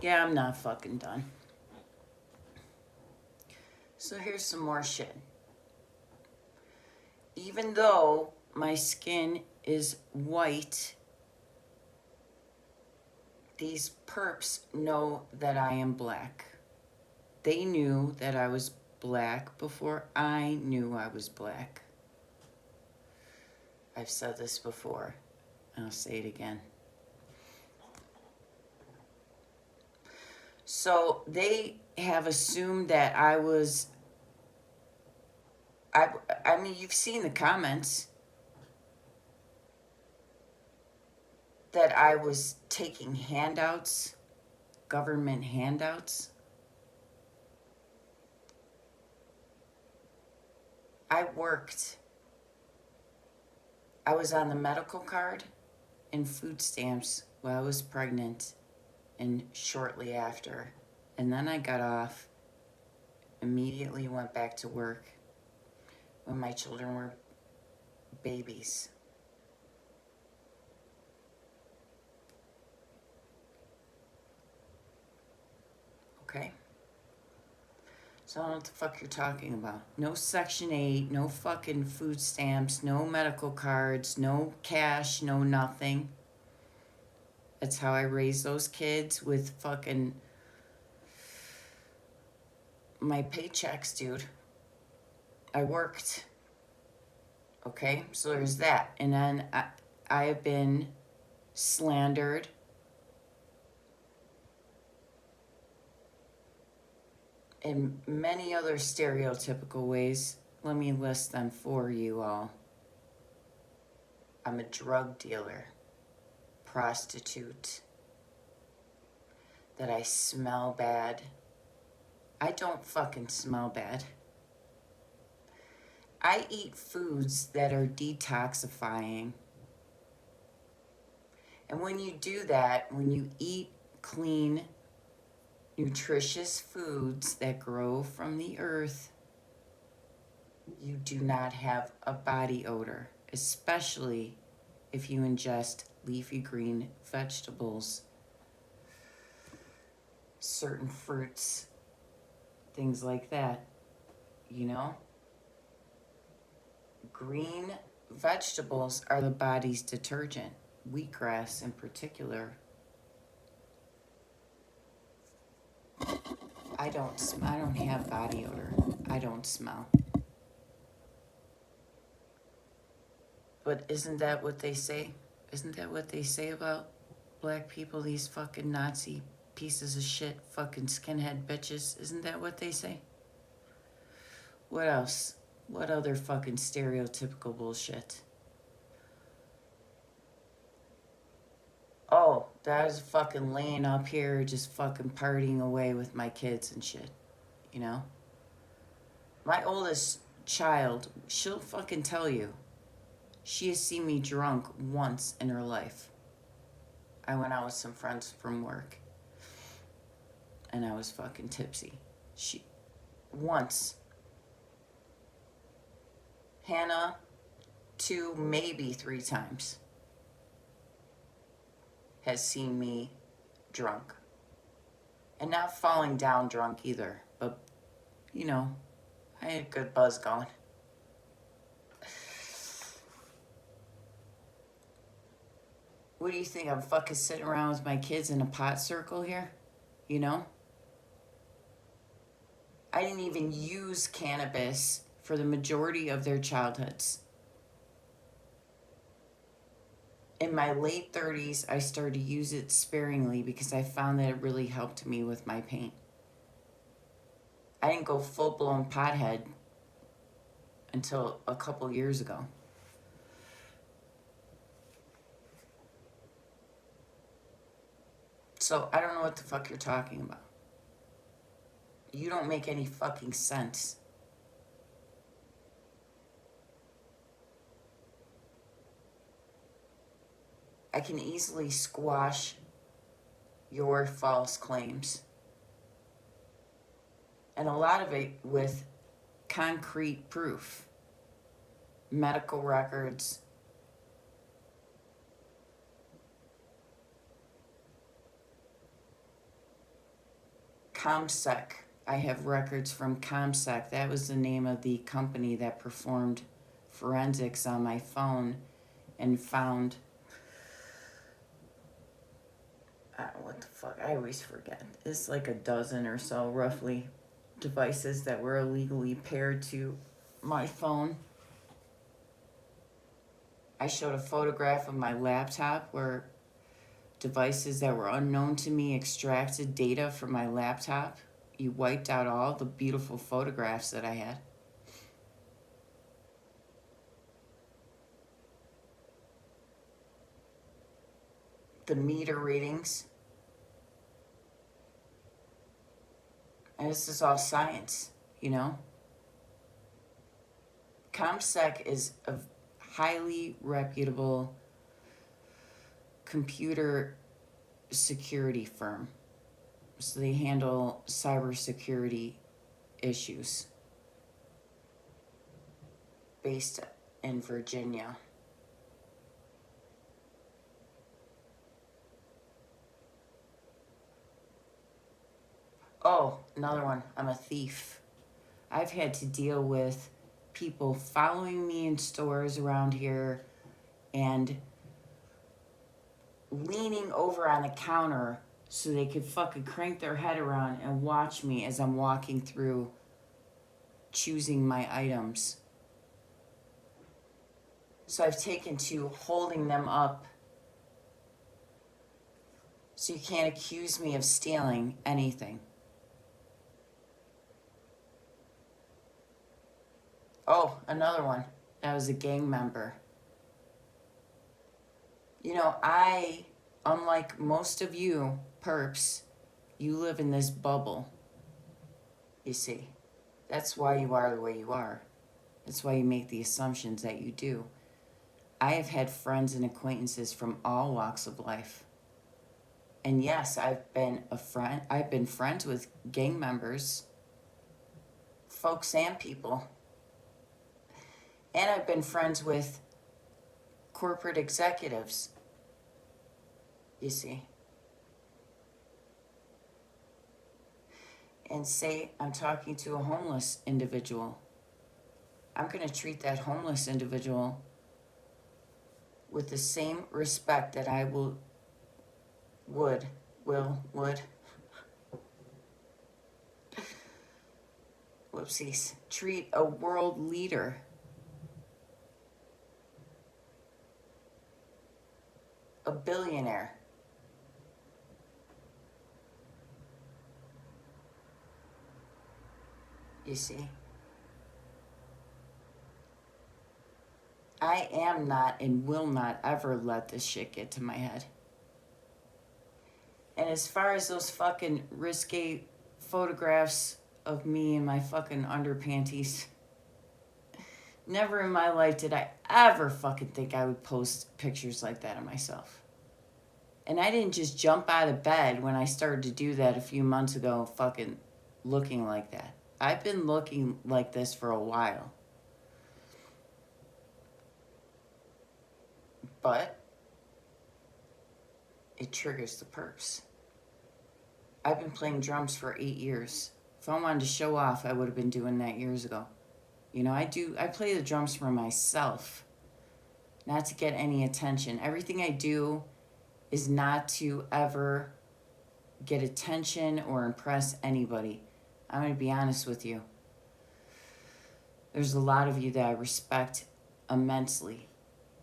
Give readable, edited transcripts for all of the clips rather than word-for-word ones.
Yeah, I'm not fucking done. So here's some more shit. Even though my skin is white, these perps know that I am black. They knew that I was black before I knew I was black. I've said this before, and I'll say it again. So they have assumed that I was, I mean, you've seen the comments, that I was taking handouts, government handouts. I worked. I was on the medical card and food stamps while I was pregnant and shortly after. And then I got off, immediately went back to work when my children were babies. Okay? So I don't know what the fuck you're talking about. No Section 8, no fucking food stamps, no medical cards, no cash, no nothing. That's how I raised those kids, with fucking my paychecks, dude. I worked. Okay? So there's that. And then I have been slandered. In many other stereotypical ways. Let me list them for you all. I'm a drug dealer, prostitute, that I smell bad. I don't fucking smell bad. I eat foods that are detoxifying. And when you do that, when you eat clean, nutritious foods that grow from the earth, you do not have a body odor, especially if you ingest leafy green vegetables, certain fruits, things like that, you know? Green vegetables are the body's detergent, wheatgrass in particular. I don't have body odor. I don't smell. But isn't that what they say? Isn't that what they say about black people, these fucking Nazi pieces of shit, fucking skinhead bitches? Isn't that what they say? What else? What other fucking stereotypical bullshit? Oh, that was fucking laying up here just fucking partying away with my kids and shit, you know? My oldest child, she'll fucking tell you, she has seen me drunk once in her life. I went out with some friends from work, and I was fucking tipsy. Once. Hannah, 2, maybe 3 times, has seen me drunk. And not falling down drunk either, but, you know, I had a good buzz going. What do you think? I'm fucking sitting around with my kids in a pot circle here? You know? I didn't even use cannabis for the majority of their childhoods. In my late 30s, I started to use it sparingly because I found that it really helped me with my pain. I didn't go full-blown pothead until a couple years ago. So I don't know what the fuck you're talking about. You don't make any fucking sense. I can easily squash your false claims. And a lot of it with concrete proof. Medical records. ComSec. I have records from ComSec. That was the name of the company that performed forensics on my phone and found, I don't know what the fuck, I always forget. It's like a dozen or so, roughly, devices that were illegally paired to my phone. I showed a photograph of my laptop where devices that were unknown to me extracted data from my laptop. You wiped out all the beautiful photographs that I had. The meter readings. And this is all science, you know? ComSec is a highly reputable computer security firm. So they handle cybersecurity issues based in Virginia. Oh, another one. I'm a thief. I've had to deal with people following me in stores around here and leaning over on the counter so they could fucking crank their head around and watch me as I'm walking through choosing my items. So I've taken to holding them up so you can't accuse me of stealing anything. Oh, another one. I was a gang member. You know, unlike most of you perps, you live in this bubble. You see, that's why you are the way you are. That's why you make the assumptions that you do. I have had friends and acquaintances from all walks of life. And yes, I've been friends with gang members, folks and people. And I've been friends with corporate executives, you see. And say I'm talking to a homeless individual. I'm going to treat that homeless individual with the same respect that I would whoopsies, treat a world leader. A billionaire. You see? I am not and will not ever let this shit get to my head. And as far as those fucking risque photographs of me in my fucking underpanties, never in my life did I ever fucking think I would post pictures like that of myself. And I didn't just jump out of bed when I started to do that a few months ago, fucking looking like that. I've been looking like this for a while. But it triggers the perps. I've been playing drums for 8 years. If I wanted to show off, I would have been doing that years ago. You know, I play the drums for myself, not to get any attention. Everything I do is not to ever get attention or impress anybody. I'm going to be honest with you. There's a lot of you that I respect immensely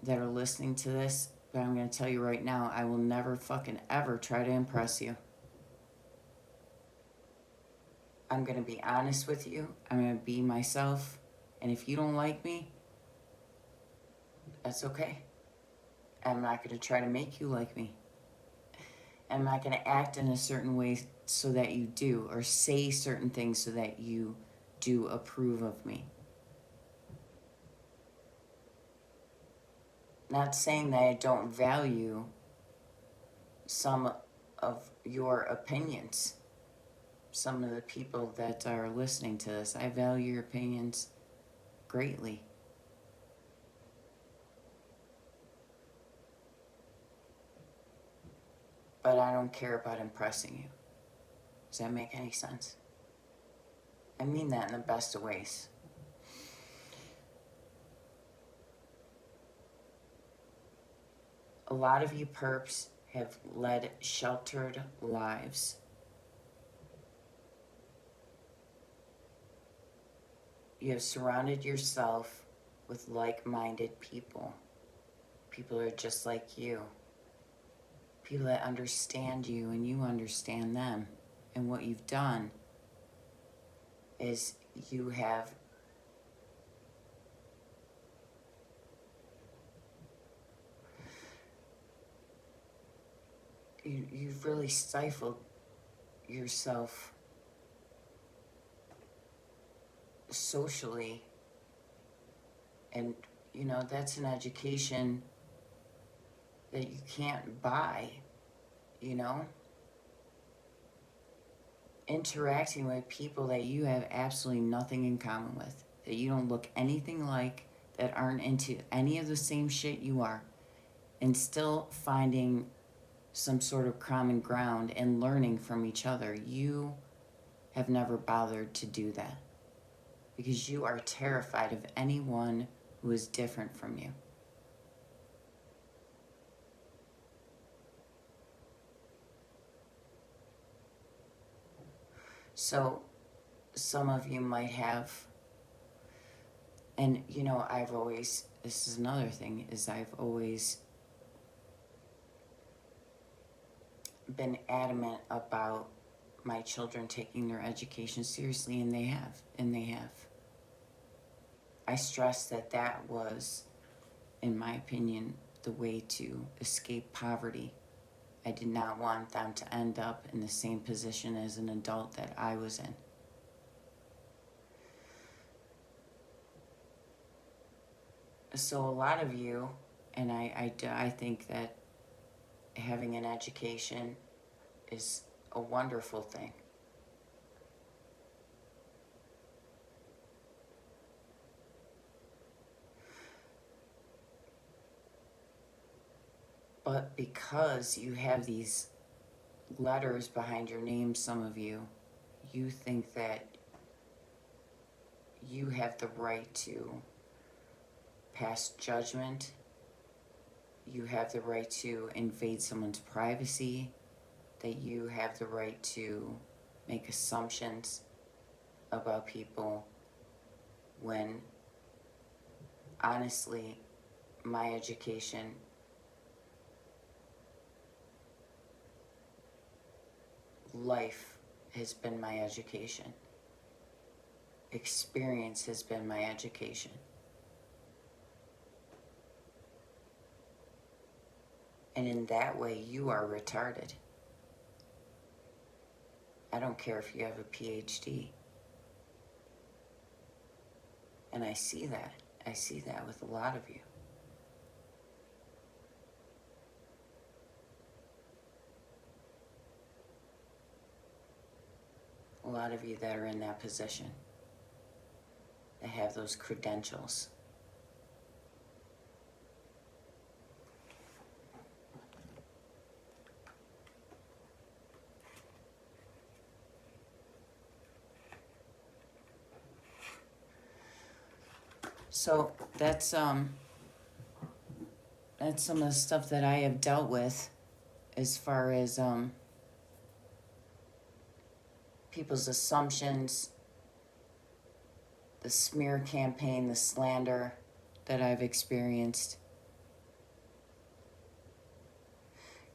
that are listening to this, but I'm going to tell you right now, I will never fucking ever try to impress you. I'm going to be honest with you. I'm going to be myself. And if you don't like me, that's okay. I'm not going to try to make you like me. I'm not going to act in a certain way so that you do, or say certain things so that you do approve of me. Not saying that I don't value some of your opinions. Some of the people that are listening to this, I value your opinions greatly. But I don't care about impressing you. Does that make any sense? I mean that in the best of ways. A lot of you perps have led sheltered lives. You have surrounded yourself with like-minded people. People are just like you. People that understand you and you understand them. And what you've done is you've really stifled yourself socially. And, that's an education that you can't buy, interacting with people that you have absolutely nothing in common with, that you don't look anything like, that aren't into any of the same shit you are, and still finding some sort of common ground and learning from each other. You have never bothered to do that because you are terrified of anyone who is different from you. So some of you might have, and this is another thing, is I've always been adamant about my children taking their education seriously, and they have. I stress that was, in my opinion, the way to escape poverty. I did not want them to end up in the same position as an adult that I was in. So a lot of you, and I think that having an education is a wonderful thing. But because you have these letters behind your name, some of you think that you have the right to pass judgment. You have the right to invade someone's privacy, that you have the right to make assumptions about people, when honestly, my education life has been my education. Experience has been my education. And in that way, you are retarded. I don't care if you have a PhD. And I see that. I see that with a lot of you. A lot of you that are in that position, that have those credentials. So that's some of the stuff that I have dealt with as far as people's assumptions, the smear campaign, the slander that I've experienced.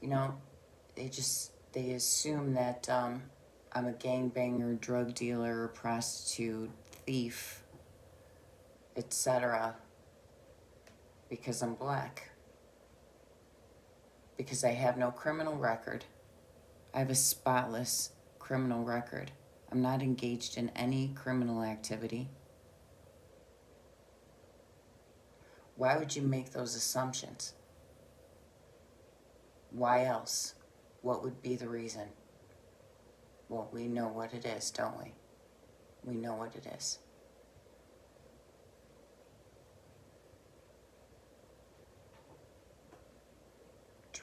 They assume that I'm a gangbanger, drug dealer, prostitute, thief, etc. because I'm black. Because I have no criminal record. I have a spotless criminal record. I'm not engaged in any criminal activity. Why would you make those assumptions? Why else? What would be the reason? Well, we know what it is, don't we? We know what it is.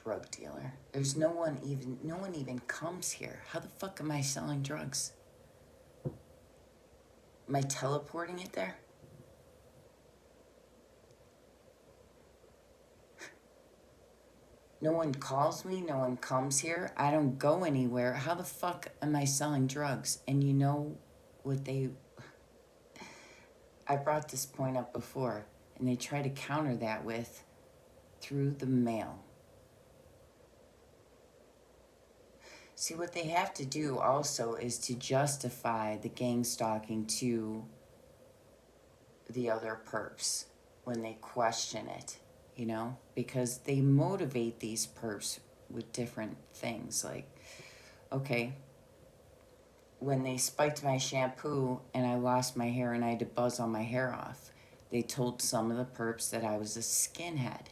drug dealer. There's no one even comes here. How the fuck am I selling drugs? Am I teleporting it there? No one calls me, no one comes here. I don't go anywhere. How the fuck am I selling drugs? And you know what I brought this point up before, and they try to counter that with through the mail. See, what they have to do also is to justify the gang stalking to the other perps when they question it, you know? Because they motivate these perps with different things. Like, okay, when they spiked my shampoo and I lost my hair and I had to buzz all my hair off, they told some of the perps that I was a skinhead,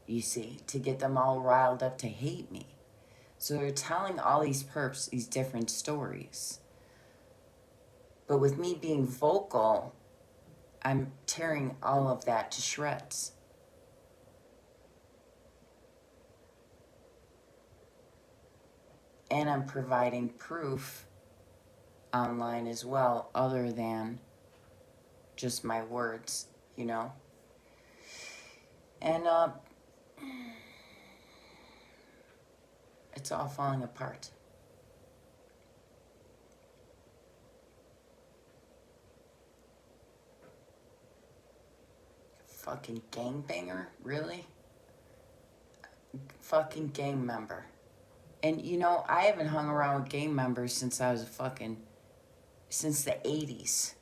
you see, to get them all riled up to hate me. So they're telling all these perps these different stories. But with me being vocal, I'm tearing all of that to shreds. And I'm providing proof online as well, other than just my words, you know? And it's all falling apart. Fucking gangbanger? Really? Fucking gang member. And you know, I haven't hung around with gang members since I was since the 80s.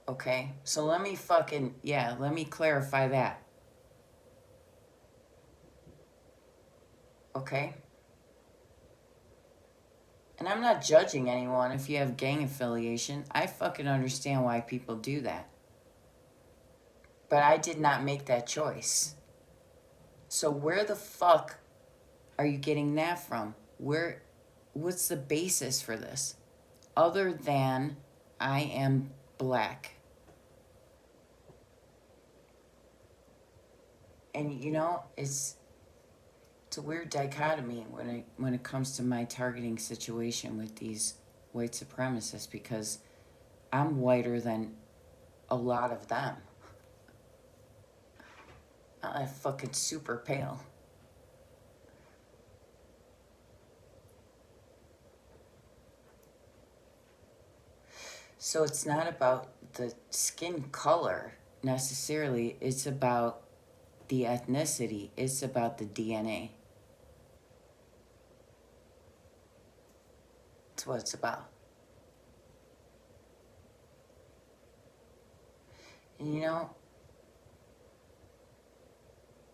Okay? So let me clarify that. Okay? And I'm not judging anyone if you have gang affiliation. I fucking understand why people do that. But I did not make that choice. So where the fuck are you getting that from? What's the basis for this? Other than I am black. And you know, it's a weird dichotomy when it comes to my targeting situation with these white supremacists, because I'm whiter than a lot of them. I'm fucking super pale. So it's not about the skin color necessarily. It's about the ethnicity. It's about the DNA. That's what it's about. And you know,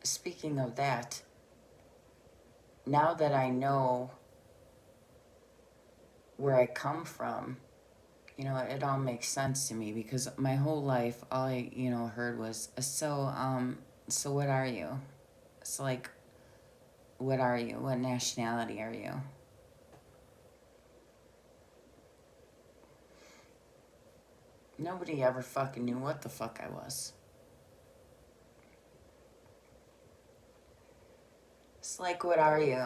speaking of that, now that I know where I come from, you know, it all makes sense to me, because my whole life, all I, heard was, so what are you? It's like, what are you? What nationality are you? Nobody ever fucking knew what the fuck I was. It's like, what are you?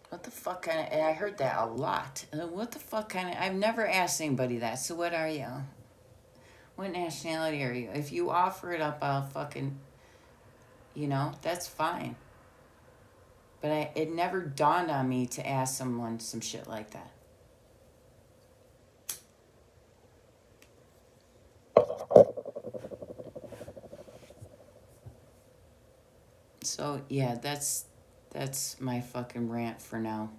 What the fuck kind of, and I heard that a lot. What the fuck kind of, I've never asked anybody that. So what are you? What nationality are you? If you offer it up, I'll fucking, that's fine. But it never dawned on me to ask someone some shit like that. So, yeah, that's my fucking rant for now.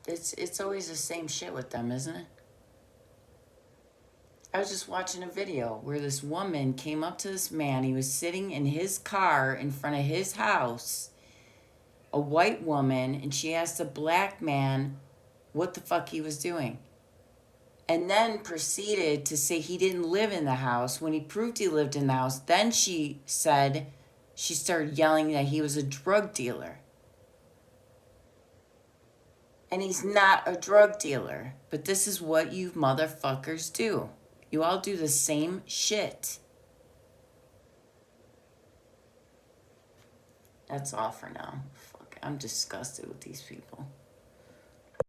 It's always the same shit with them, isn't it? I was just watching a video where this woman came up to this man. He was sitting in his car in front of his house, a white woman, and she asked a black man what the fuck he was doing. And then proceeded to say he didn't live in the house. When he proved he lived in the house, then she started yelling that he was a drug dealer. And he's not a drug dealer. But this is what you motherfuckers do. You all do the same shit. That's all for now. Fuck, I'm disgusted with these people.